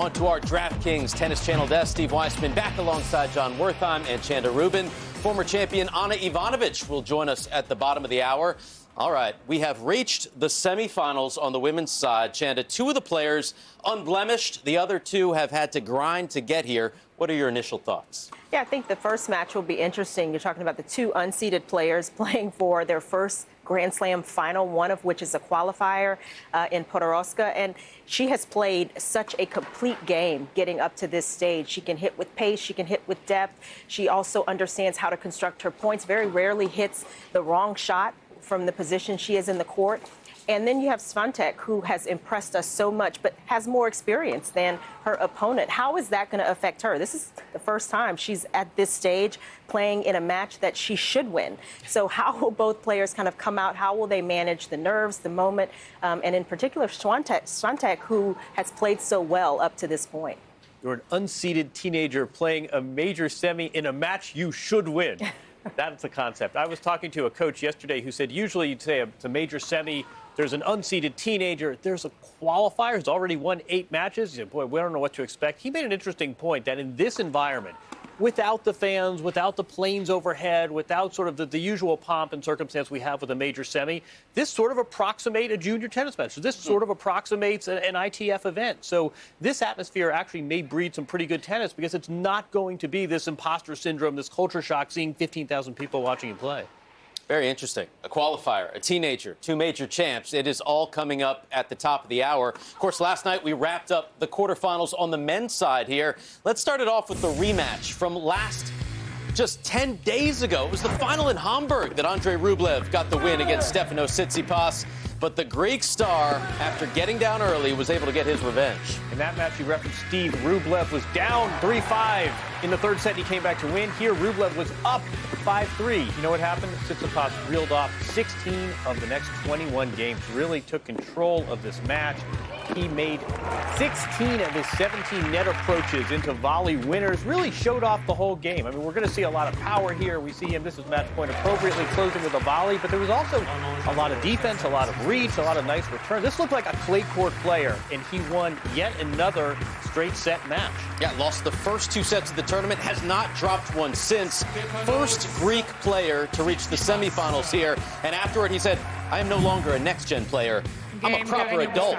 On to our DraftKings Tennis Channel desk, Steve Weissman back alongside John Wertheim and Chanda Rubin. Former champion Ana Ivanovic will join us at the bottom of the hour. All right, we have reached the semifinals on the women's side. Chanda, two of the players unblemished. The other two have had to grind to get here. What are your initial thoughts? Yeah, I think the first match will be interesting. You're talking about the two unseeded players playing for their first Grand Slam final, one of which is a qualifier in Podoroska. And she has played such a complete game getting up to this stage. She can hit with pace. She can hit with depth. She also understands how to construct her points, very rarely hits the wrong shot from the position she is in the court. And then you have Swiatek, who has impressed us so much, but has more experience than her opponent. How is that going to affect her? This is the first time she's at this stage playing in a match that she should win. So how will both players kind of come out? How will they manage the nerves, the moment? And in particular, Swiatek, who has played so well up to this point. You're an unseeded teenager playing a major semi in a match you should win. That's the concept. I was talking to a coach yesterday who said usually you'd say it's a major semi, there's an unseeded teenager, there's a qualifier who's already won 8 matches. He said, boy, we don't know what to expect. He made an interesting point that in this environment, without the fans, without the planes overhead, without sort of the usual pomp and circumstance we have with a major semi, this sort of approximates a junior tennis match. So this sort of approximates an ITF event. So this atmosphere actually may breed some pretty good tennis because it's not going to be this imposter syndrome, this culture shock, seeing 15,000 people watching you play. Very interesting. A qualifier, a teenager, two major champs. It is all coming up at the top of the hour. Of course, last night we wrapped up the quarterfinals on the men's side here. Let's start it off with the rematch from just 10 days ago. It was the final in Hamburg that Andrei Rublev got the win against Stefanos Tsitsipas. But the Greek star, after getting down early, was able to get his revenge. In that match, you referenced Steve. Rublev was down 3-5. In the third set, he came back to win. Here, Rublev was up 5-3. You know what happened? Tsitsipas reeled off 16 of the next 21 games. Really took control of this match. He made 16 of his 17 net approaches into volley winners. Really showed off the whole game. I mean, we're going to see a lot of power here. We see him, this is match point, appropriately closing with a volley. But there was also a lot of defense, a lot of reach, a lot of nice return. This looked like a clay court player, and he won yet another straight set match. Yeah, lost the first 2 sets of the tournament, has not dropped one since. First Greek player to reach the semifinals here. And afterward, he said, I am no longer a next-gen player. I'm a proper adult.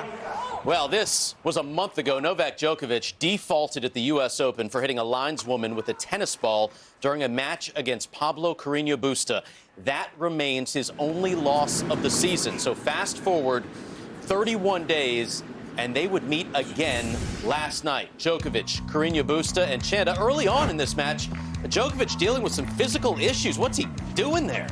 Well, this was a month ago. Novak Djokovic defaulted at the U.S. Open for hitting a lineswoman with a tennis ball during a match against Pablo Carreño Busta. That remains his only loss of the season. So fast forward 31 days, and they would meet again last night. Djokovic, Carreño Busta, and Chanda. Early on in this match, Djokovic dealing with some physical issues. What's he doing there?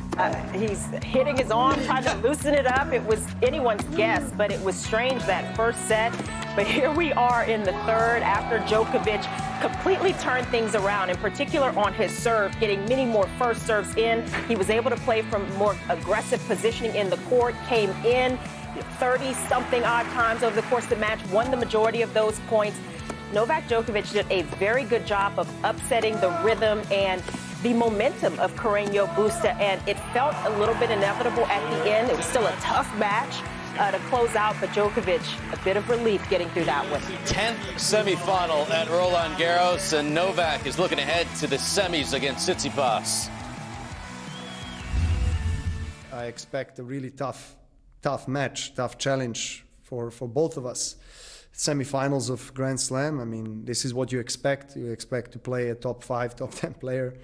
He's hitting his arm, trying to loosen it up. It was anyone's guess, but it was strange that first set. But here we are in the third after Djokovic completely turned things around, in particular on his serve, getting many more first serves in. He was able to play from more aggressive positioning in the court, came in 30-something odd times over the course of the match, won the majority of those points. Novak Djokovic did a very good job of upsetting the rhythm and the momentum of Carreño Busta, and it felt a little bit inevitable at the end. It was still a tough match to close out, but Djokovic, a bit of relief getting through that one. 10th semifinal at Roland Garros, and Novak is looking ahead to the semis against Tsitsipas. I expect a really tough match, tough challenge for both of us. Semifinals of Grand Slam, I mean, this is what you expect. You expect to play a top 5, top 10 player,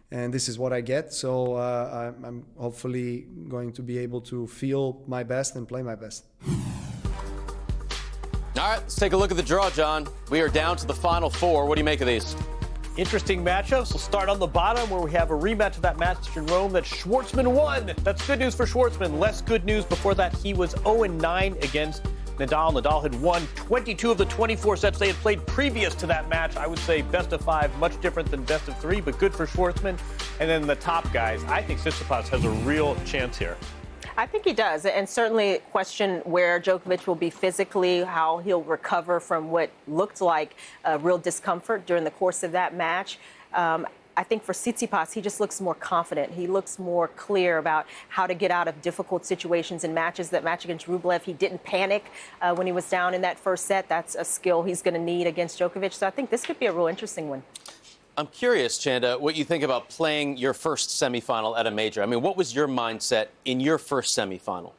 and this is what I get. So I'm hopefully going to be able to feel my best and play my best. All right, let's take a look at the draw, John. We are down to the final 4. What do you make of these? Interesting matchups. We'll start on the bottom where we have a rematch of that match in Rome that Schwartzman won. That's good news for Schwartzman. Less good news before that. He was 0-9 against Nadal. Nadal had won 22 of the 24 sets they had played previous to that match. I would say best of 5, much different than best of 3, but good for Schwartzman. And then the top guys, I think Tsitsipas has a real chance here. I think he does, and certainly question where Djokovic will be physically, how he'll recover from what looked like real discomfort during the course of that match. I think for Tsitsipas, he just looks more confident. He looks more clear about how to get out of difficult situations in matches. That match against Rublev, he didn't panic when he was down in that first set. That's a skill he's going to need against Djokovic. So I think this could be a real interesting one. I'm curious, Chanda, what you think about playing your first semifinal at a major. I mean, what was your mindset in your first semifinal?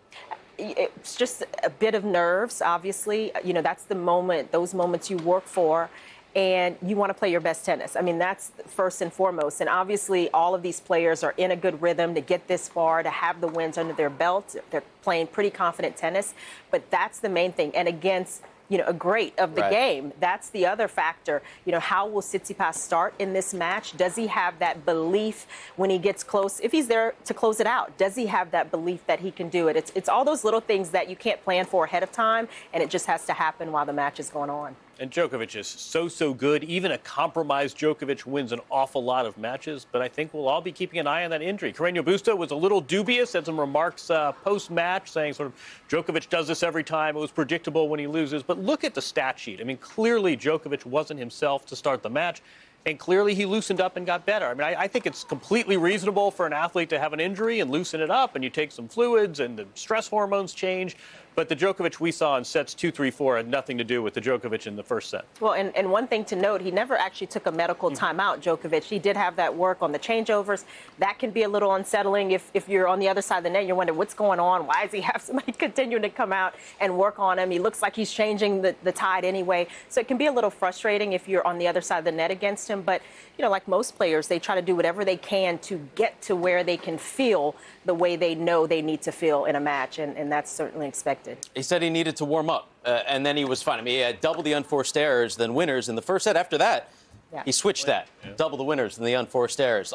It's just a bit of nerves, obviously. You know, that's the moment, those moments you work for, and you want to play your best tennis. I mean, that's first and foremost. And obviously, all of these players are in a good rhythm to get this far, to have the wins under their belt. They're playing pretty confident tennis, but that's the main thing. And against, you know, a great of the game. That's the other factor. You know, how will Tsitsipas start in this match? Does he have that belief when he gets close? If he's there to close it out, does he have that belief that he can do it? It's all those little things that you can't plan for ahead of time, and it just has to happen while the match is going on. And Djokovic is so good. Even a compromised Djokovic wins an awful lot of matches. But I think we'll all be keeping an eye on that injury. Carreño Busta was a little dubious, had some remarks post-match saying sort of Djokovic does this every time. It was predictable when he loses. But look at the stat sheet. I mean, clearly Djokovic wasn't himself to start the match. And clearly he loosened up and got better. I mean, I think it's completely reasonable for an athlete to have an injury and loosen it up, and you take some fluids and the stress hormones change. But the Djokovic we saw in sets 2, 3, 4 had nothing to do with the Djokovic in the first set. Well, and one thing to note, he never actually took a medical timeout, Djokovic. He did have that work on the changeovers. That can be a little unsettling if you're on the other side of the net. You're wondering what's going on. Why does he have somebody continuing to come out and work on him? He looks like he's changing the tide anyway. So it can be a little frustrating if you're on the other side of the net against him. But, you know, like most players, they try to do whatever they can to get to where they can feel the way they know they need to feel in a match. And that's certainly expected. He said he needed to warm up, and then he was fine. I mean, he had double the unforced errors than winners in the first set. After that, he switched that. Double the winners than the unforced errors.